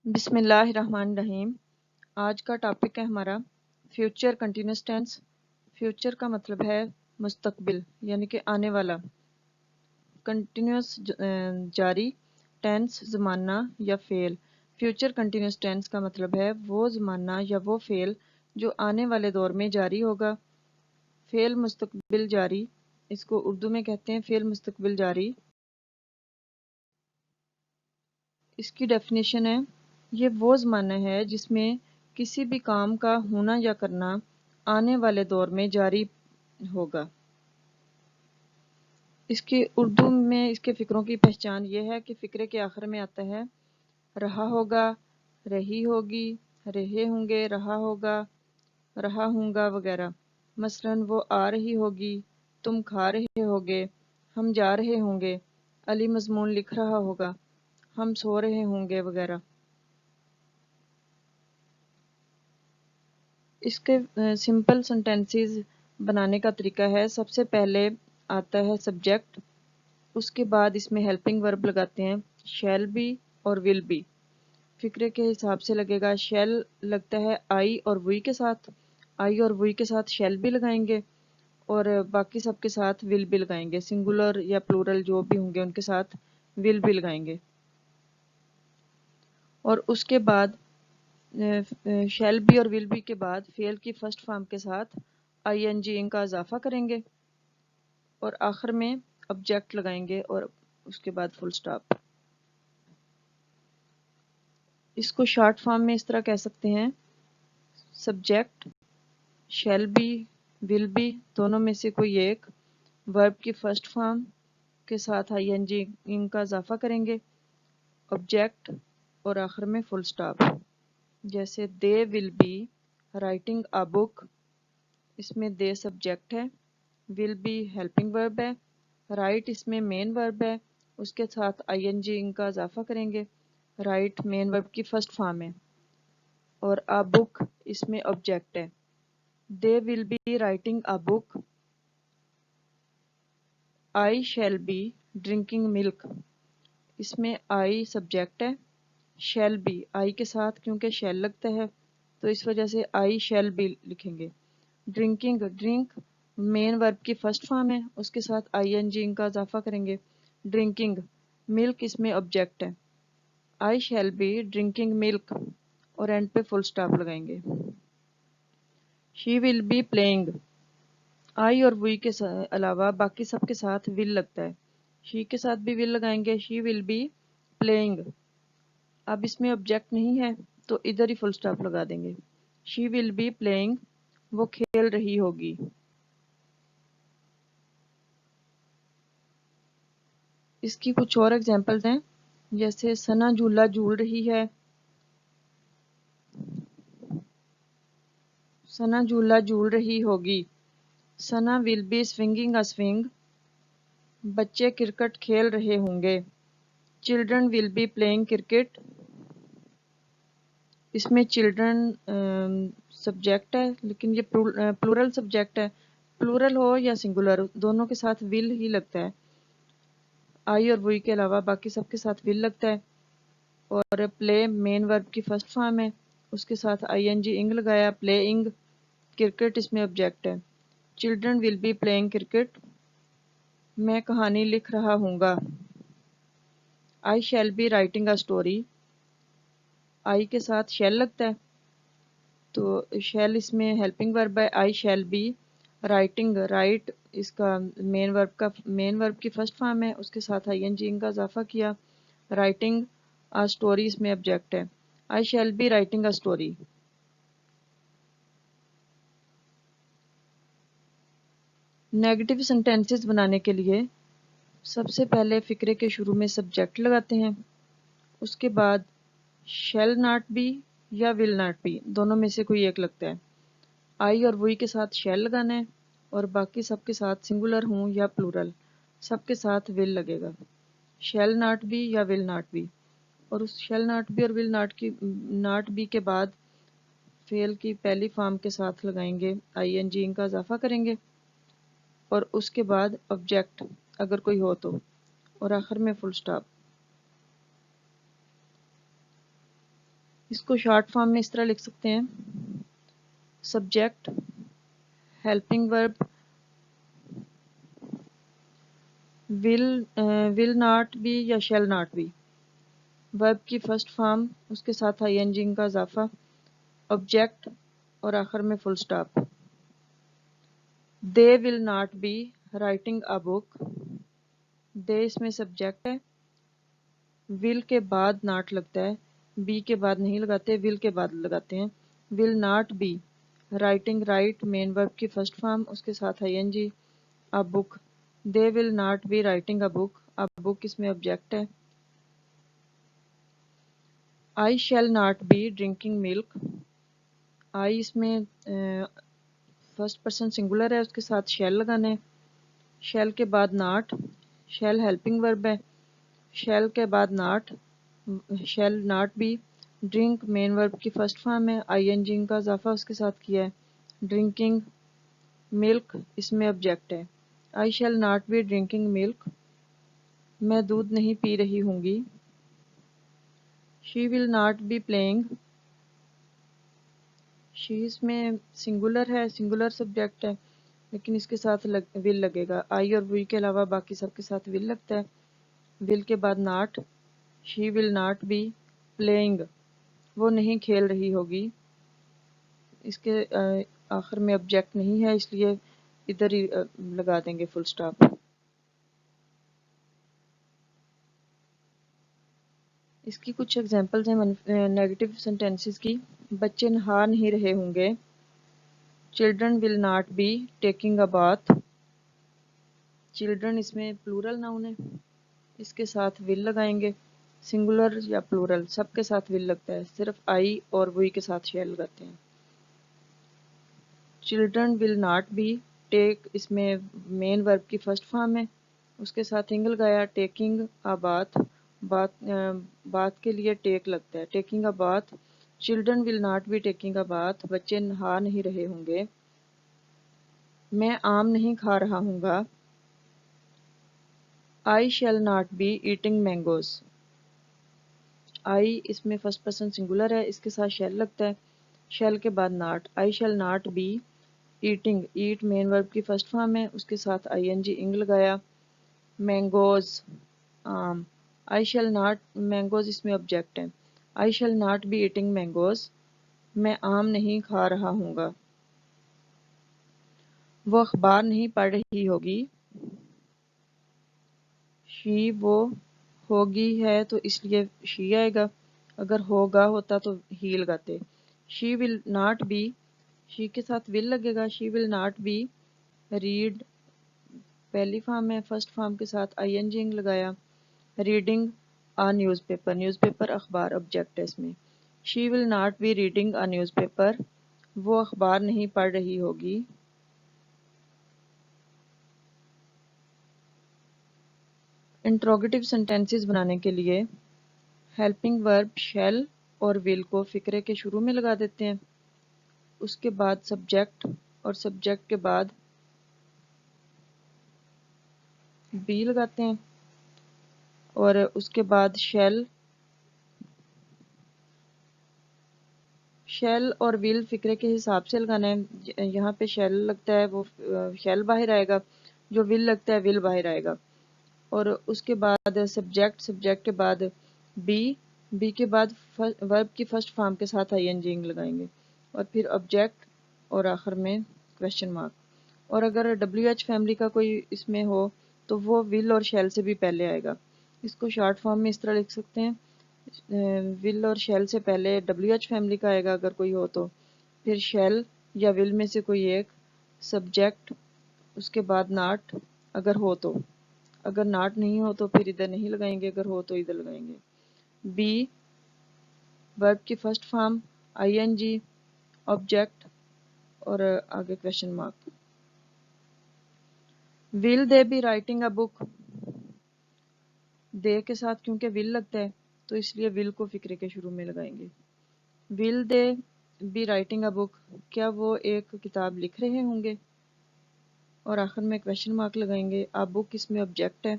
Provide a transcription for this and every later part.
بسم اللہ الرحمن الرحیم۔ آج کا ٹاپک ہے ہمارا فیوچر کنٹینیوس ٹینس۔ فیوچر کا مطلب ہے مستقبل یعنی کہ آنے والا، کنٹینیوس جاری، ٹینس زمانہ یا فعل۔ فیوچر کنٹینیوس ٹینس کا مطلب ہے وہ زمانہ یا وہ فعل جو آنے والے دور میں جاری ہوگا۔ فعل مستقبل جاری، اس کو اردو میں کہتے ہیں فعل مستقبل جاری۔ اس کی ڈیفینیشن ہے، یہ وہ زمانہ ہے جس میں کسی بھی کام کا ہونا یا کرنا آنے والے دور میں جاری ہوگا۔ اس کی اردو میں اس کے فکروں کی پہچان یہ ہے کہ فکرے کے آخر میں آتا ہے رہا ہوگا، رہی ہوگی، رہے ہوں گے، رہا ہوگا، رہا ہوں گا وغیرہ۔ مثلاً وہ آ رہی ہوگی، تم کھا رہے ہوگے، ہم جا رہے ہوں گے، علی مضمون لکھ رہا ہوگا، ہم سو رہے ہوں گے وغیرہ۔ اس کے سمپل سنٹینسز بنانے کا طریقہ ہے، سب سے پہلے آتا ہے سبجیکٹ، اس کے بعد اس میں ہیلپنگ ورب لگاتے ہیں شیل بی اور ول بی۔ فکرے کے حساب سے لگے گا، شیل لگتا ہے آئی اور وی کے ساتھ، آئی اور وی کے ساتھ شیل بھی لگائیں گے اور باقی سب کے ساتھ ول بھی لگائیں گے، سنگولر یا پلورل جو بھی ہوں گے ان کے ساتھ ول بھی لگائیں گے۔ اور اس کے بعد شیل بی اور ول بی کے بعد فعل کی فرسٹ فارم کے ساتھ آئی این جی ان کا اضافہ کریں گے اور آخر میں آبجیکٹ لگائیں گے اور اس کے بعد فل سٹاپ۔ اس کو شارٹ فارم میں اس طرح کہہ سکتے ہیں، subject, shall be, will be دونوں میں سے کوئی ایک ورب کی فرسٹ فارم کے ساتھ آئی این جی ان کا اضافہ کریں گے، آبجیکٹ اور آخر میں فل سٹاپ۔ جیسے دے will be writing a book, اس میں دے سبجیکٹ ہے، ول بی ہیلپنگ ورب ہے، رائٹ اس میں مین ورب ہے، اس کے ساتھ آئی این جی ان کا اضافہ کریں گے، رائٹ مین ورب کی فرسٹ فارم ہے، اور اے بک اس میں آبجیکٹ ہے۔ They will be writing a book, I shall be drinking milk, اس میں آئی سبجیکٹ ہے، شیل بی آئی کے ساتھ کیونکہ شیل لگتا ہے تو اس وجہ سے آئی شیل بی لکھیں گے۔ ڈرنکنگ، ڈرنک مین ورب کی فرسٹ فارم ہے، اس کے ساتھ آئی این جی ان کا اضافہ کریں گے، ڈرنکنگ، ملک اس میں آبجیکٹ ہے، آئی شیل بی ڈرنکنگ ملک اور اینڈ پہ فل سٹاپ لگائیں گے۔ شی ول بی پلینگ، آئی اور وی کے علاوہ باقی سب کے ساتھ ول لگتا ہے، شی کے ساتھ بھی ول لگائیں گے، شی ول بی پلینگ۔ اب اس میں آبجیکٹ نہیں ہے تو ادھر ہی فل سٹاپ لگا دیں گے، شی ول بی پلینگ، وہ کھیل رہی ہوگی۔ اس کی کچھ اور ایگزامپلز ہیں، جیسے ثنا جھولا جھول رہی ہے، ثنا جھولا جھول رہی ہوگی، Sana will be swinging a swing, بچے کرکٹ کھیل رہے ہوں گے، children will be playing cricket, اس میں چلڈرن سبجیکٹ ہے لیکن یہ پلورل سبجیکٹ ہے، پلورل ہو یا سنگولر دونوں کے ساتھ ول ہی لگتا ہے، آئی اور وی کے علاوہ باقی سب کے ساتھ ول لگتا ہے، اور پلے مین ورب کی فرسٹ فارم ہے، اس کے ساتھ آئی این جی انگ لگایا، پلے انگ، کرکٹ اس میں آبجیکٹ ہے، children will be playing cricket, میں کہانی لکھ رہا ہوں گا، I shall be writing a story, I کے ساتھ شیل لگتا ہے تو شیل اس میں ہیلپنگ ورب ہے، I shall be writing, right اس کا مین ورب کی فرسٹ فارم ہے، اس کے ساتھ آئی این جی ان کا اضافہ کیا، رائٹنگ اے اسٹوری اس میں آبجیکٹ ہے، I shall be writing a story. Negative sentences بنانے کے لیے سب سے پہلے فکرے کے شروع میں سبجیکٹ لگاتے ہیں، اس کے بعد شیل ناٹ بی یا ول ناٹ بی دونوں میں سے کوئی ایک لگتا ہے، آئی اور وی کے ساتھ شیل لگانا ہے اور باقی سب کے ساتھ سنگولر ہوں یا پلورل سب کے ساتھ ول لگے گا، شیل ناٹ بی یا ول ناٹ بی، اور اس شیل ناٹ بی اور ول ناٹ بی کے بعد فعل کی پہلی فارم کے ساتھ لگائیں گے، آئی این جی ان کا اضافہ کریں گے اور اس کے بعد آبجیکٹ اگر کوئی ہو تو، اور آخر میں فل سٹاپ۔ اس کو شارٹ فارم میں اس طرح لکھ سکتے ہیں، سبجیکٹ ہیلپنگ ورب ول ناٹ بی یا شیل ناٹ بی، ورب کی فرسٹ فارم، اس کے ساتھ آئی این جی کا اضافہ، آبجیکٹ اور آخر میں full stop. They will not be writing a book, they اس میں سبجیکٹ ہے، ول کے بعد ناٹ لگتا ہے، بی کے بعد نہیں لگاتے، ول کے بعد لگاتے ہیں۔ Will not be writing, right main verb کی فرسٹ فارم، اس کے ساتھ I N G, a book, they will not be writing a book, a book اس میں آبجیکٹ ہے۔ I shall not be drinking milk, I اس میں first person singular ہے، اس کے ساتھ شیل لگانا ہے، شیل کے بعد ناٹ، شیل ہیلپنگ ورب ہے، شیل کے بعد not, shall not be, drink main verb کی فرسٹ فارم ہے، آئی این جی کا اضافہ اس کے ساتھ کیا ہے، ڈرنکنگ، ملک اس میں آبجیکٹ ہے۔ I shall not be drinking milk, میں دودھ نہیں پی رہی ہوں گی۔ She will not be playing, she اس میں سنگولر ہے، سنگولر سبجیکٹ ہے لیکن اس کے ساتھ ول لگے گا، آئی اور وی کے علاوہ باقی سب کے ساتھ ول لگتا ہے، ول کے بعد not, she will not be playing, وہ نہیں کھیل رہی ہوگی، اس کے آخر میں آبجیکٹ نہیں ہے اس لیے ادھر ہی لگا دیں گے فل سٹاپ۔ اس کی کچھ ایگزامپلز ہیں نیگیٹو سینٹینسز کی، بچے نہا نہیں رہے ہوں گے، children will not be taking a bath, children اس میں پلورل ناؤن ہے، اس کے ساتھ ول لگائیں گے، سنگولر یا پلورل سب کے ساتھ ول لگتا ہے، صرف آئی اور وی کے ساتھ شیل لگاتے ہیں۔ چلڈرن ول ناٹ بی، ٹیک اس میں مین ورب کی فرسٹ فارم ہے، اس کے ساتھ انگ لگایا، ٹیکنگ اے باتھ، بات کے لیے ٹیک لگتا ہے، taking a bath, children will not be taking a bath, بچے نہا نہیں رہے ہوں گے، میں آم نہیں کھا رہا ہوں گا، I shall not be eating mangoes, I اس میں فرسٹ پرسن سنگولر ہے، اس کے ساتھ شیل لگتا ہے، شیل کے بعد not, I shall not be eating, eat main verb کی فرسٹ فارم ہے، اس کے ساتھ آئی این جی انگ لگایا، مینگوز آم، آئی شیل ناٹ، مینگوز اس میں آبجیکٹ ہے، I shall not be eating mangoes, میں آم نہیں کھا رہا ہوں گا، وہ اخبار نہیں پڑھ رہی ہوگی، شی وہ ہوگی ہے تو اس لیے شی آئے گا، اگر ہوگا ہوتا تو ہی لگاتے، شی ول ناٹ بی، شی کے ساتھ ول لگے گا، she will not be read پہلی فارم ہے، فرسٹ فارم کے ساتھ آئی این جی انگ لگایا، reading a newspaper, newspaper اخبار آبجیکٹ ہے اس میں، she will not be reading a newspaper, وہ اخبار نہیں پڑھ رہی ہوگی۔ انٹروگیٹو سینٹینسز بنانے کے لیے ہیلپنگ ورب شیل اور ول کو فقرے کے شروع میں لگا دیتے ہیں، اس کے بعد سبجیکٹ اور سبجیکٹ کے بعد بی لگاتے ہیں، اور اس کے بعد شیل اور ول فقرے کے حساب سے لگانا ہے، یہاں پہ شیل لگتا ہے وہ شیل باہر آئے گا، جو ول لگتا ہے ول باہر آئے گا، اور اس کے بعد سبجیکٹ کے بعد بی کے بعد ورب کی فرسٹ فارم کے ساتھ آئی این جی لگائیں گے، اور پھر آبجیکٹ اور آخر میں کویسچن مارک، اور اگر ڈبلیو ایچ فیملی کا کوئی اس میں ہو تو وہ ول اور شیل سے بھی پہلے آئے گا، اس کو شارٹ فارم میں اس طرح لکھ سکتے ہیں، ول اور شیل سے پہلے ڈبلیو ایچ فیملی کا آئے گا اگر کوئی ہو تو، پھر شیل یا ول میں سے کوئی ایک، سبجیکٹ، اس کے بعد ناٹ اگر ہو تو، اگر ناٹ نہیں ہو تو پھر ادھر نہیں لگائیں گے، اگر ہو تو ادھر لگائیں گے، بی ورب کی first form, I N G, object اور آگے question mark. Will they be writing a book, they کے ساتھ کیونکہ ول لگتا ہے تو اس لیے ول کو فقرے کے شروع میں لگائیں گے، ول دے بی رائٹنگ اے بک، کیا وہ ایک کتاب لکھ رہے ہوں گے، اور آخر میں کویسچن مارک لگائیں گے، اب بک اس میں آبجیکٹ ہے،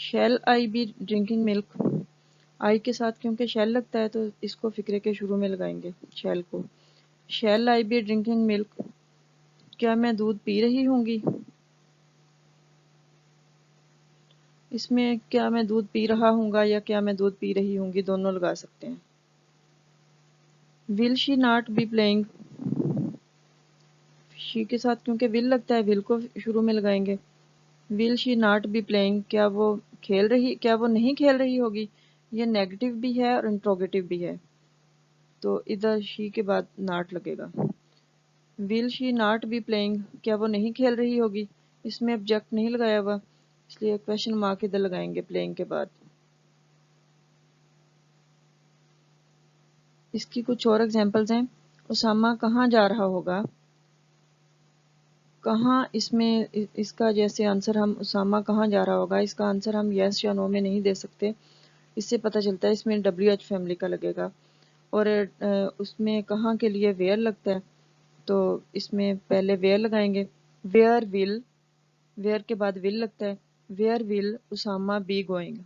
shall I be drinking milk, آئی کے ساتھ کیونکہ شیل لگتا ہے تو اس کو فقرے کے شروع میں لگائیں گے شیل کو. شیل آئی بی ڈرنکنگ ملک، کیا میں دودھ پی رہی ہوں گی. اس میں کیا میں دودھ پی رہا ہوں گا یا کیا میں دودھ پی رہی ہوں گی دونوں لگا سکتے ہیں. ول شی ناٹ بی پلئنگ، شی کے ساتھ کیونکہ ول لگتا ہے ول کو شروع میں لگائیں گے. ول شی ناٹ بی پلئنگ، کیا وہ نہیں کھیل رہی ہوگی. یہ نیگیٹو بھی ہے اور انٹروگیٹو بھی ہے تو ادھر شی کے بعد ناٹ لگے گا. ول شی ناٹ بی پلئنگ، کیا وہ نہیں کھیل رہی ہوگی. اس میں آبجیکٹ نہیں لگایا ہوا اس لیے کویشچن مارک ادھر لگائیں گے پلئنگ کے بعد. اس کی کچھ اور ایگزامپلز ہیں. اسامہ کہاں جا رہا ہوگا. کہاں اس کا جیسے آنسر ہم اسامہ کہاں جا رہا ہوگا، اس کا آنسر ہم یس یا نو میں نہیں دے سکتے. اس سے پتہ چلتا ہے اس میں ڈبلیو ایچ فیملی کا لگے گا. اور اس میں کہاں کے لیے ویئر لگتا ہے تو اس میں پہلے ویئر لگائیں گے. ویئر ول، ویئر کے بعد ول لگتا ہے. Where will Osama be going,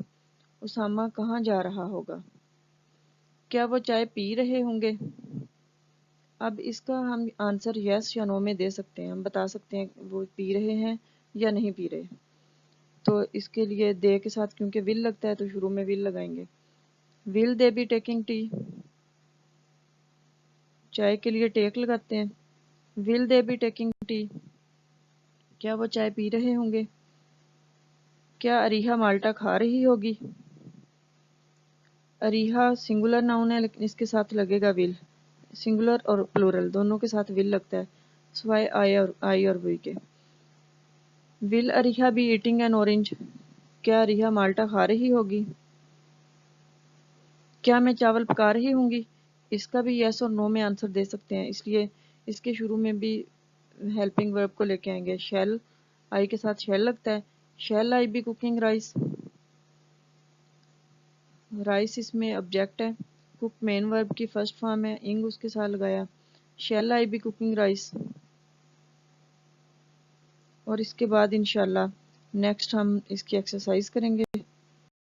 Osama کہاں جا رہا ہوگا. کیا وہ چائے پی رہے ہوں گے. اب اس کا ہم آنسر یس یا نو میں دے سکتے ہیں. ہم بتا سکتے ہیں وہ پی رہے ہیں یا نہیں پی رہے. تو اس کے لیے دے کے ساتھ کیونکہ ول لگتا ہے تو شروع میں ول لگائیں گے. ول دے بی ٹیکنگ ٹی، چائے کے لیے ٹیک لگاتے ہیں. ول دے بی ٹیکنگ ٹی، کیا وہ چائے پی رہے ہوں گے. کیا اریحا مالٹا کھا رہی ہوگی. اریحا سنگولر ناؤن ہے لیکن اس کے ساتھ لگے گا ول. سنگولر اور پلورل دونوں کے ساتھ ول لگتا ہے سوائے آئی اور وی کے. ول اریحا بی ایٹنگ این اورنج، کیا اریحا مالٹا کھا رہی ہوگی. کیا میں چاول پکا رہی ہوں گی. اس کا بھی یس اور نو میں آنسر دے سکتے ہیں اس لیے اس کے شروع میں بھی ہیلپنگ ورب کو لے کے آئیں گے. شیل آئی کے ساتھ شیل لگتا ہے. Shall I be cooking rice, rice اس میں آبجیکٹ ہے. کوک مین ورب کی فرسٹ فارم ہے انگ اس کے ساتھ لگایا. Shall I be cooking rice. اور اس کے بعد انشاءاللہ نیکسٹ ہم اس کی ایکسرسائز کریں گے.